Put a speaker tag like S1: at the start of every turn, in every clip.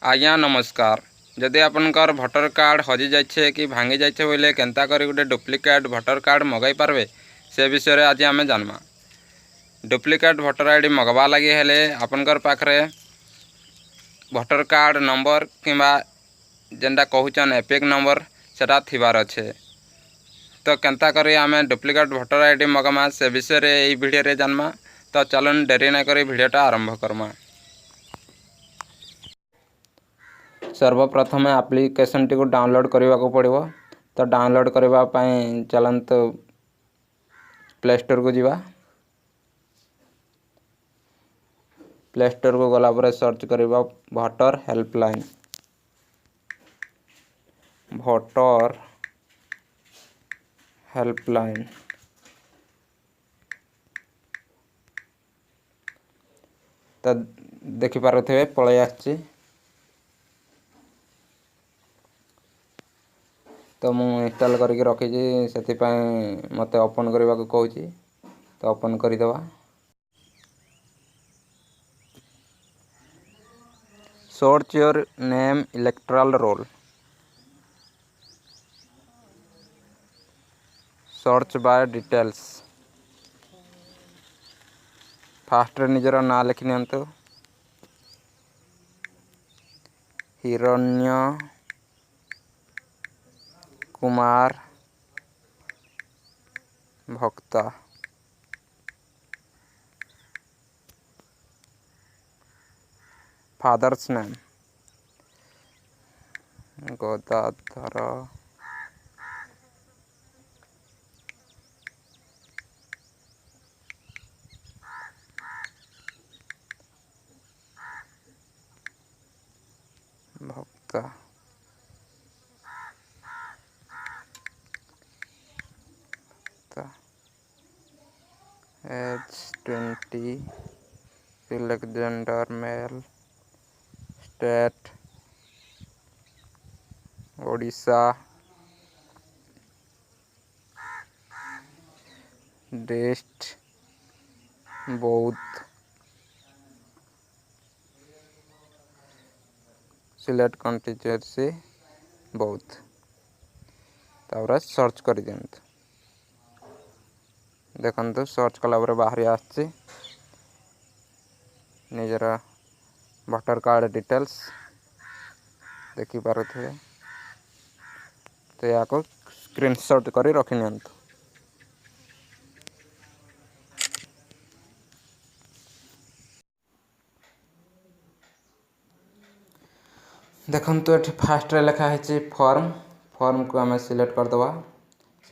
S1: आज्ञा नमस्कार। जदि आपनकर भोटर कार्ड हजि जाइए कि भांगी जाइए बोले केन्ता करी गोटे डुप्लिकेट भोटर कार्ड मगाई पारबे से विषय रे आज आमे जानमा। डुप्लिकेट भोटर आईडी मगवा लगी हेले आपनकर पाखरे भोटर कार्ड नंबर किंबा जेनटा कहूचन एपिक नंबर सेटा थिबार अच्छे। तो केन्ता करी आमे डुप्लिकेट भोटर आईडी मगमा से विषय रे एई वीडियो रे जानमा। तो चलन डेरी न करी वीडियोटा आरंभ करमा। सर्वप्रथम एप्लिकेशन टी को डाउनलोड करने को पड़ो। तो डाउनलोड करने चलत प्ले स्टोर को जीवा। प्ले स्टोर को गला पर सर्च करवा भोटर हेल्पलाइन। भोटर हेल्पलाइन तो देखिपे पलि आसी। तो मु इंस्टॉल करके रखी से मत ओपन करने को कहूँ। तो ओपन करदे। Search your name electoral roll. Search by details. First निजर ना लिखि नियंतु। हिरण्य कुमार भक्ता। Fathers name Gadadhar Bhakta. Age 20। Select gender male. State Odisha. District Boudh. Select constituency Boudh. तापर सर्च कर दियंतु। देखंतु सर्च कला बाहरी आछि निजर भोटर कार्ड डिटेल्स देखि पारुथिबे। तो या को स्क्रीनशॉट करी रखि नियंतु। देखंतु एठी फास्ट रे लिखा है फॉर्म। फॉर्म को आम सिलेक्ट करदवा।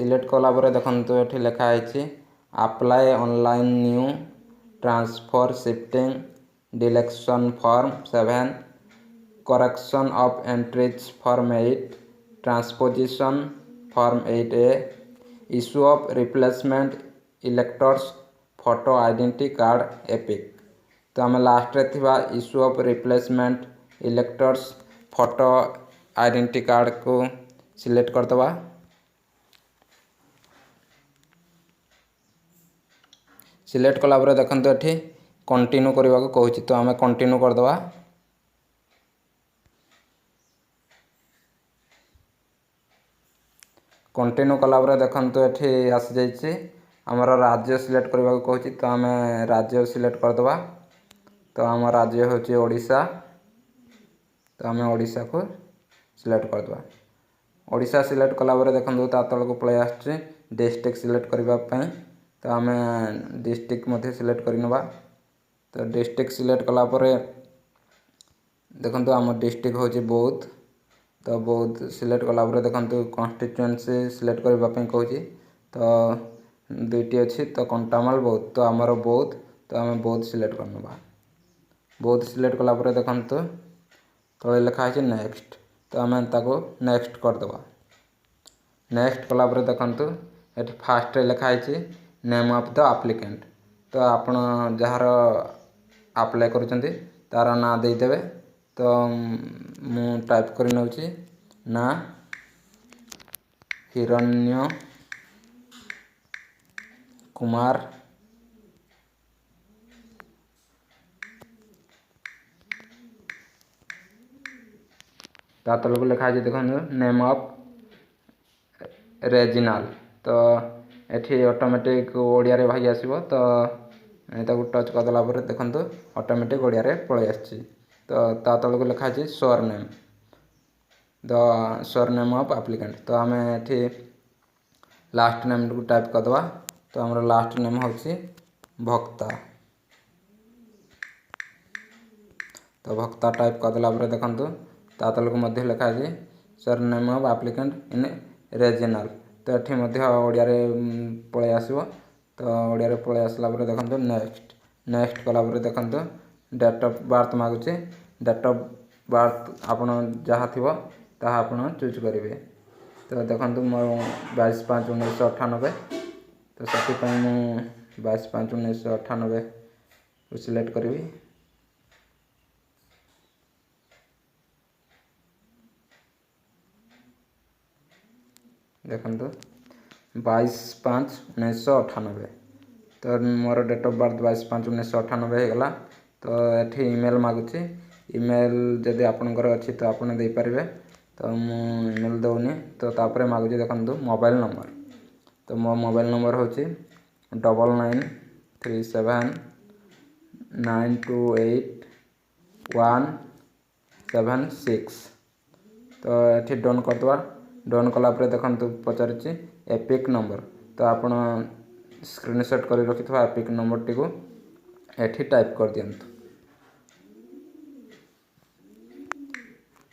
S1: सिलेक्ट कला परे देखंतु एठी लिखा है apply online new transfer shifting deletion form 7 correction of entries form 8 transposition form 8A issue of replacement electors photo identity card EPIC. तो आम लास्ट रे थिबा issue of replacement electors photo identity card को सिलेक्ट करदवा। Select कला परे देखंतु एठी कंटिन्यू करबा को कहूची। तो आम कंटिन्यू करदवा। कंटिन्यू कला परे देखंतु एठी आसी जाईची हमर राज्य सिलेक्ट करबा को कहूची। तो आम राज्य सिलेक्ट करदवा। तो आम राज्य होची ओडिशा। तो आम ओडिशा को सिलेक्ट करदवा। ओडिशा सिलेक्ट कला परे देखंतु ता तल को पळे आछी डिस्ट्रिक्ट सिलेक्ट करबा पई। तो आम डिस्ट्रिक्ट मध्ये सिलेक्ट करनबा। तो डिस्ट्रिक्ट सिलेक्ट कला परे देखंतु आम डिस्ट्रिक्ट होची बौद्ध। तो बौद्ध सिलेक्ट कला परे देखंतु कॉन्स्टिट्यूएंसी सिलेक्ट करबा पई कहूची। तो दुईटी अछि तो कंटामाल बौद्ध। तो आमर बौद्ध। तो आम बौद्ध सिलेक्ट करनबा। बौद्ध सिलेक्ट कला परे देखंतु तळे लिखा है नेक्स्ट। तो आम ताको नेक्स्ट करदबा। नेक्स्ट कला परे देखंतु एठी फास्ट रे लिखा है नेम ऑफ द एप्लिकेंट। तो आपण जहार अप्लाई करूचंती तार ना दे देबे। तो मु टाइप करि नउची ना हिरण्य कुमार ତା ତଳକୁ ଲେଖା ହେଇଛି ଦେଖନ୍ତୁ ନେମ୍ ଅଫ୍ ରେଜିନାଲ୍। ତ ଏଠି ଅଟୋମେଟିକ୍ ଓଡ଼ିଆରେ ଭାଇ ଆସିବ। ତ ତାକୁ ଟଚ୍ କରିଦେଲା ପରେ ଦେଖନ୍ତୁ ଅଟୋମେଟିକ୍ ଓଡ଼ିଆରେ ପଳେଇ ଆସିଛି। ତ ତା ତଳକୁ ଲେଖା ହେଇଛି ସୋର୍ ନେମ୍, ଦ ସୋର୍ ନେମ୍ ଅଫ୍ ଆପ୍ଲିକାଣ୍ଟ। ତ ଆମେ ଏଠି ଲାଷ୍ଟ ନେମ୍କୁ ଟାଇପ୍ କରିଦେବା। ତ ଆମର ଲାଷ୍ଟ ନେମ୍ ହେଉଛି ଭକ୍ତା। ତ ଭକ୍ତା ଟାଇପ୍ କରିଦେଲା ପରେ ଦେଖନ୍ତୁ ତା ତଳକୁ ମଧ୍ୟ ଲେଖା ହେଇଛି ସୋର୍ ନେମ୍ ଅଫ୍ ଆପ୍ଲିକାଣ୍ଟ ଇନ୍ ରେଜିନାଲ୍। ତ ଏଠି ମଧ୍ୟ ଓଡ଼ିଆରେ ପଳେଇ ଆସିବ। ତ ଓଡ଼ିଆରେ ପଳେଇ ଆସିଲା ପରେ ଦେଖନ୍ତୁ ନେକ୍ସଟ କଲା ପରେ ଦେଖନ୍ତୁ ଡେଟ୍ ଅଫ୍ ବାର୍ଥ ମାଗୁଛି। ଡେଟ୍ ଅଫ୍ ବାର୍ଥ ଆପଣ ଯାହା ଥିବ ତାହା ଆପଣ ଚୁଜ୍ କରିବେ। ତ ଦେଖନ୍ତୁ ମୋର 22/5/1998। ତ ସେଥିପାଇଁ ମୁଁ 22/5/1998କୁ ସିଲେକ୍ଟ କରିବି। ଦେଖନ୍ତୁ 22/5/1998। ତ ମୋର ଡେଟ୍ ଅଫ୍ ବାର୍ଥ 22/5/1998 ହେଇଗଲା। ତ ଏଠି ଇମେଲ୍ ମାଗୁଛି। ଇମେଲ୍ ଯଦି ଆପଣଙ୍କର ଅଛି ତ ଆପଣ ଦେଇପାରିବେ। ତ ମୁଁ ଇମେଲ୍ ଦେଉନି। ତ ତାପରେ ମାଗୁଛି ଦେଖନ୍ତୁ ମୋବାଇଲ୍ ନମ୍ବର। ତ ମୋ ମୋବାଇଲ୍ ନମ୍ବର ହେଉଛି 99379328 176। ତ ଏଠି ଡନ୍ କରିଦେବା। ଡନ୍ କଲା ପରେ ଦେଖନ୍ତୁ ପଚାରୁଛି ଏପିକ୍ ନମ୍ବର। ତ ଆପଣ ସ୍କ୍ରିନଶଟ୍ କରି ରଖିଥିବା ଏପିକ୍ ନମ୍ବରଟିକୁ ଏଠି ଟାଇପ୍ କରିଦିଅନ୍ତୁ।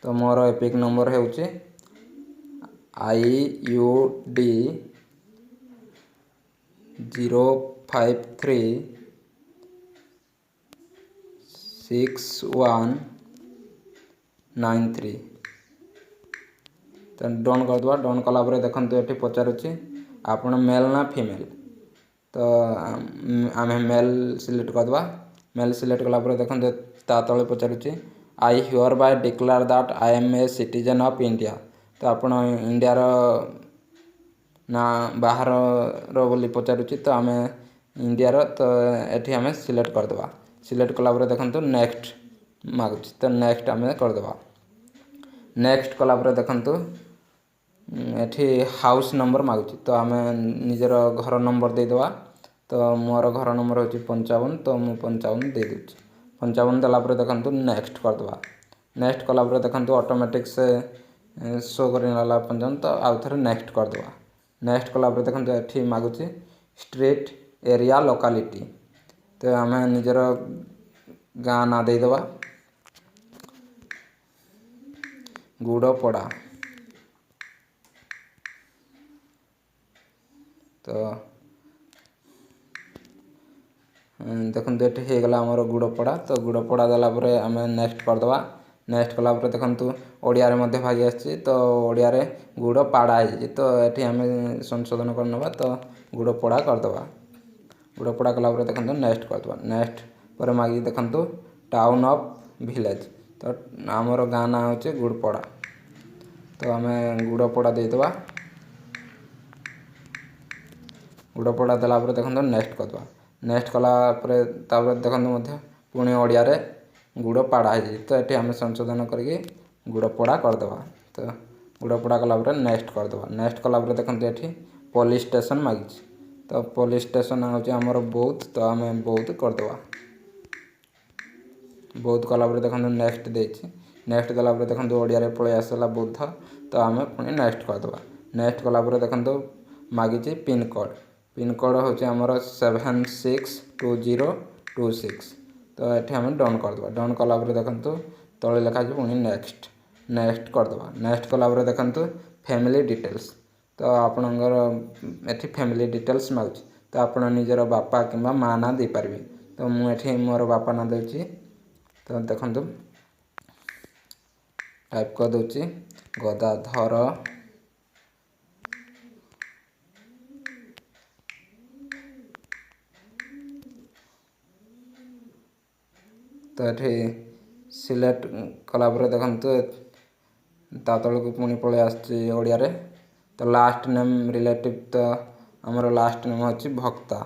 S1: ତ ମୋର ଏପିକ୍ ନମ୍ବର ହେଉଛି IUD 0536193। ତ ଡନ୍ କରିଦେବା। ଡନ୍ କଲା ପରେ ଦେଖନ୍ତୁ ଏଠି ପଚାରୁଛି ଆପଣ ମେଲ୍ ନା ଫିମେଲ୍। ତ ଆମେ ମେଲ୍ ସିଲେକ୍ଟ କରିଦେବା। ମେଲ୍ ସିଲେକ୍ଟ କଲା ପରେ ଦେଖନ୍ତୁ ତା ତଳେ ପଚାରୁଛି I here Bai declare that I M A citizen of India. ତ ଆପଣ ଇଣ୍ଡିଆର ନା ବାହାରର ବୋଲି ପଚାରୁଛି। ତ ଆମେ ଇଣ୍ଡିଆର। ତ ଏଠି ଆମେ ସିଲେକ୍ଟ କରିଦେବା। ସିଲେକ୍ଟ କଲା ପରେ ଦେଖନ୍ତୁ ନେକ୍ସଟ ମାଗୁଛି। ତ ନେକ୍ସଟ ଆମେ କରିଦେବା। ନେକ୍ସଟ କଲା ପରେ ଦେଖନ୍ତୁ ଏଠି ହାଉସ୍ ନମ୍ବର ମାଗୁଛି। ତ ଆମେ ନିଜର ଘର ନମ୍ବର ଦେଇଦେବା। ତ ମୋର ଘର ନମ୍ବର ହେଉଛି 55। ତ ମୁଁ 55 ଦେଇଦେଉଛି। 55 ଦେଲା ପରେ ଦେଖନ୍ତୁ ନେକ୍ସଟ କରିଦେବା। ନେକ୍ସଟ କଲା ପରେ ଦେଖନ୍ତୁ ଅଟୋମେଟିକ୍ ସେ ଶୋ କରିନେଲା 55। ତ ଆଉ ଥରେ ନେକ୍ସଟ କରିଦେବା। ନେକ୍ସଟ କଲା ପରେ ଦେଖନ୍ତୁ ଏଠି ମାଗୁଛି ଷ୍ଟ୍ରିଟ୍ ଏରିଆ ଲୋକାଲିଟି। ତ ଆମେ ନିଜର ଗାଁ ନାଁ ଦେଇଦେବା ଗୁଡ଼ପଡ଼ା। ତ ଦେଖନ୍ତୁ ଏଠି ହେଇଗଲା ଆମର ଗୁଡ଼ପଡ଼ା। ତ ଗୁଡ଼ପଡ଼ା ଦେଲା ପରେ ଆମେ ନେକ୍ସଟ କରିଦେବା। ନେକ୍ସଟ କଲା ପରେ ଦେଖନ୍ତୁ ଓଡ଼ିଆରେ ମଧ୍ୟ ଭାଗି ଆସିଛି। ତ ଓଡ଼ିଆରେ ଗୁଡ଼ପାଡ଼ା ହେଇଛି। ତ ଏଠି ଆମେ ସଂଶୋଧନ କରିନେବା। ତ ଗୁଡ଼ପଡ଼ା କରିଦେବା। ଗୁଡ଼ପଡ଼ା କଲା ପରେ ଦେଖନ୍ତୁ ନେକ୍ସଟ କରିଦେବା। ନେକ୍ସଟ ପରେ ମାଗି ଦେଖନ୍ତୁ ଟାଉନ୍ ଅଫ୍ ଭିଲେଜ୍। ତ ଆମର ଗାଁ ନାଁ ହେଉଛି ଗୁଡ଼ପଡ଼ା। ତ ଆମେ ଗୁଡ଼ପଡ଼ା ଦେଇଦେବା। ଗୁଡ଼ପଡ଼ା ଦେଲା ପରେ ଦେଖନ୍ତୁ ନେକ୍ସଟ କରିଦେବା। ନେକ୍ସଟ କଲା ପରେ ତାପରେ ଦେଖନ୍ତୁ ମଧ୍ୟ ପୁଣି ଓଡ଼ିଆରେ ଗୁଡ଼ପାଡ଼ା ହେଇଛି। ତ ଏଠି ଆମେ ସଂଶୋଧନ କରିକି ଗୁଡ଼ପଡ଼ା କରିଦେବା। ତ ଗୁଡ଼ପଡ଼ା କଲା ପରେ ନେକ୍ସଟ କରିଦେବା। ନେକ୍ସଟ କଲା ପରେ ଦେଖନ୍ତୁ ଏଠି ପୋଲିସ୍ ଷ୍ଟେସନ୍ ମାଗିଛି। ତ ପୋଲିସ୍ ଷ୍ଟେସନ୍ ହେଉଛି ଆମର ବୌଦ୍ଧ। ତ ଆମେ ବୌଦ୍ଧ କରିଦେବା। ବୌଦ୍ଧ କଲା ପରେ ଦେଖନ୍ତୁ ନେକ୍ସଟ ଦେଇଛି। ନେକ୍ସଟ ଦେଲା ପରେ ଦେଖନ୍ତୁ ଓଡ଼ିଆରେ ପଳେଇ ଆସିଲା ବୌଦ୍ଧ। ତ ଆମେ ପୁଣି ନେକ୍ସଟ କରିଦେବା। ନେକ୍ସଟ କଲା ପରେ ଦେଖନ୍ତୁ ମାଗିଛି ପିନ୍କୋଡ଼୍। ପିନ୍କୋଡ଼୍ ହେଉଛି ଆମର 762026। ତ ଏଠି ଆମେ ଡନ୍ କରିଦେବା। ଡନ୍ କଲା ପରେ ଦେଖନ୍ତୁ ତଳେ ଲେଖା ଅଛି ପୁଣି ନେକ୍ସଟ। ନେକ୍ସଟ କରିଦେବା। ନେକ୍ସଟ କଲା ପରେ ଦେଖନ୍ତୁ ଫ୍ୟାମିଲି ଡିଟେଲ୍ସ। ତ ଆପଣଙ୍କର ଏଠି ଫ୍ୟାମିଲି ଡିଟେଲ୍ସ ମାଗୁଛି। ତ ଆପଣ ନିଜର ବାପା କିମ୍ବା ମା ନାଁ ଦେଇପାରିବେ। ତ ମୁଁ ଏଠି ମୋର ବାପା ନାଁ ଦେଉଛି। ତ ଦେଖନ୍ତୁ ଟାଇପ୍ କରିଦେଉଛି ଗଦାଧର ତ ଏଠି ସିଲେକ୍ଟ କଲା ପରେ ଦେଖନ୍ତୁ ତା ତଳକୁ ପୁଣି ପଳେଇ ଆସୁଛି ଓଡ଼ିଆରେ। ତ ଲାଷ୍ଟ ନେମ୍ ରିଲେଟିଭ୍। ତ ଆମର ଲାଷ୍ଟ ନେମ୍ ହେଉଛି ଭକ୍ତା।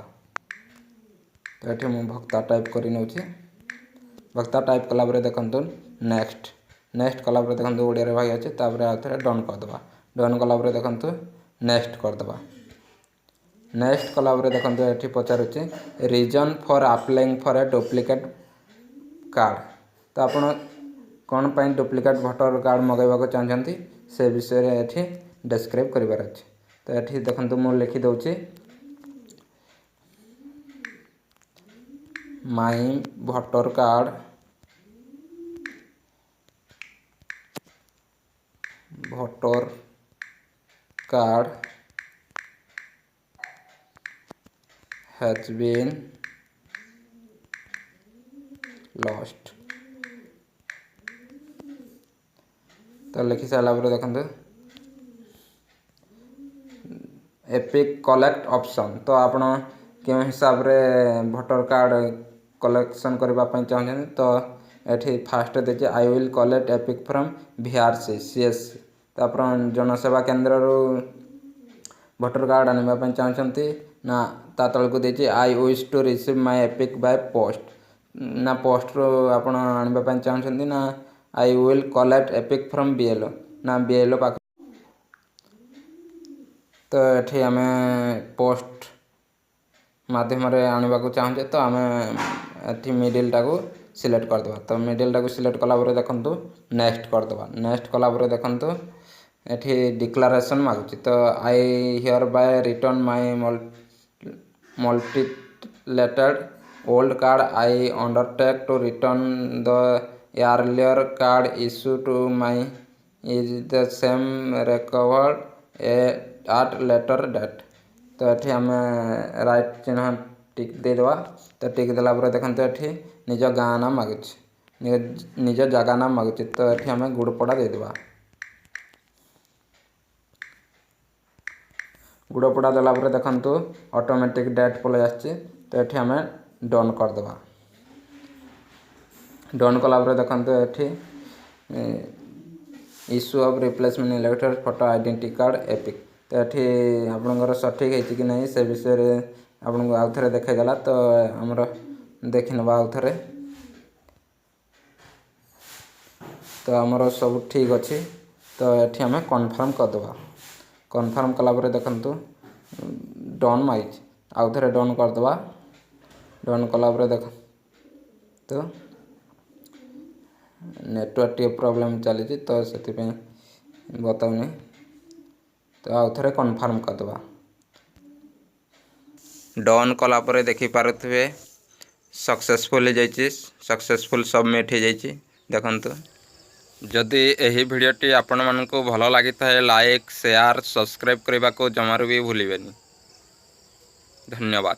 S1: ତ ଏଠି ମୁଁ ଭକ୍ତା ଟାଇପ୍ କରି ନେଉଛି। ଭକ୍ତା ଟାଇପ୍ କଲା ପରେ ଦେଖନ୍ତୁ ନେକ୍ସଟ। नेक्स्ट कलापर देखो ओडिया भाई अच्छे तापर आउ थे डन करदे डन कलापर देखो नेक्स्ट करदे नेक्स्ट कलापर देखो ये पचारुचे reason for applying for a duplicate card तो आपण कौन पर डुप्लिकेट भोटर कार्ड मगैवा चाहते से विषय ये डिस्क्राइब करार अच्छे तो ये देखो मुझे लिखिदे my voter card has been lost तो लिखि सारा देखते एपिक कलेक्ट ऑप्शन तो आपण क्यों हिसाब रे भोटर कार्ड कलेक्शन करने चाहते तो ये फास्ट देखिए आई will collect EPIC from VRC CSC तो आप जनसेवा केन्द्र भोटर कार्ड आने चाहते ना ता तल को देखिए I wish to receive my EPIC by post ना पोस्ट रो आप आने चाहते ना I will collect EPIC from BLO ना BLO पाख तो ये आम पोस्ट मध्यम आने को चाहूँचे तो आम ये मिडिल टाक सिलेक्ट करदे तो मिडिल टाक सिलेक्ट कलापर देखु नेक्स्ट करदे नेक्स्ट कलापर देखु ये डिक्लारेशन मागुची तो I here by return my mutilated old card I undertake to return the earlier card issued to my is the same recovered at later date तो ये आम राइट चिन्ह टिक देदेवा तो टिक देला देखते ये निज गाँ नाम मागुची निज जगह नाम मागुची तो ये आम गुड़पड़ा देदेवा गुड़पड़ा देला देखु ऑटोमेटिक डेट पलि आसी तो ये आम डन करदे डन कलापर देखते ये issue of replacement इलेक्टर photo identity card EPIC तो ये आपंकर सठिक है कि नहीं से विषय आपको आउ थे देखला तो आमर देखी ना आउ थे तो आमर सब ठीक अच्छी तो ये आम कन्फर्म करदे कन्फर्म कलापर देखु डन माइज आउ थे डन करदे डन कलापर देख तो नेटवर्क टे प्रॉब्लम चली तो से बताऊनी तो आउ थे कन्फर्म करदे डन कलापर देखिपे सक्सेसफुल हो सक्सेसफुल सबमिट हो देखु जदि यही भिडियोटी आपण मानक भल लगी था लाइक शेयर सब्सक्राइब करने को जमार भी भूलें धन्यवाद।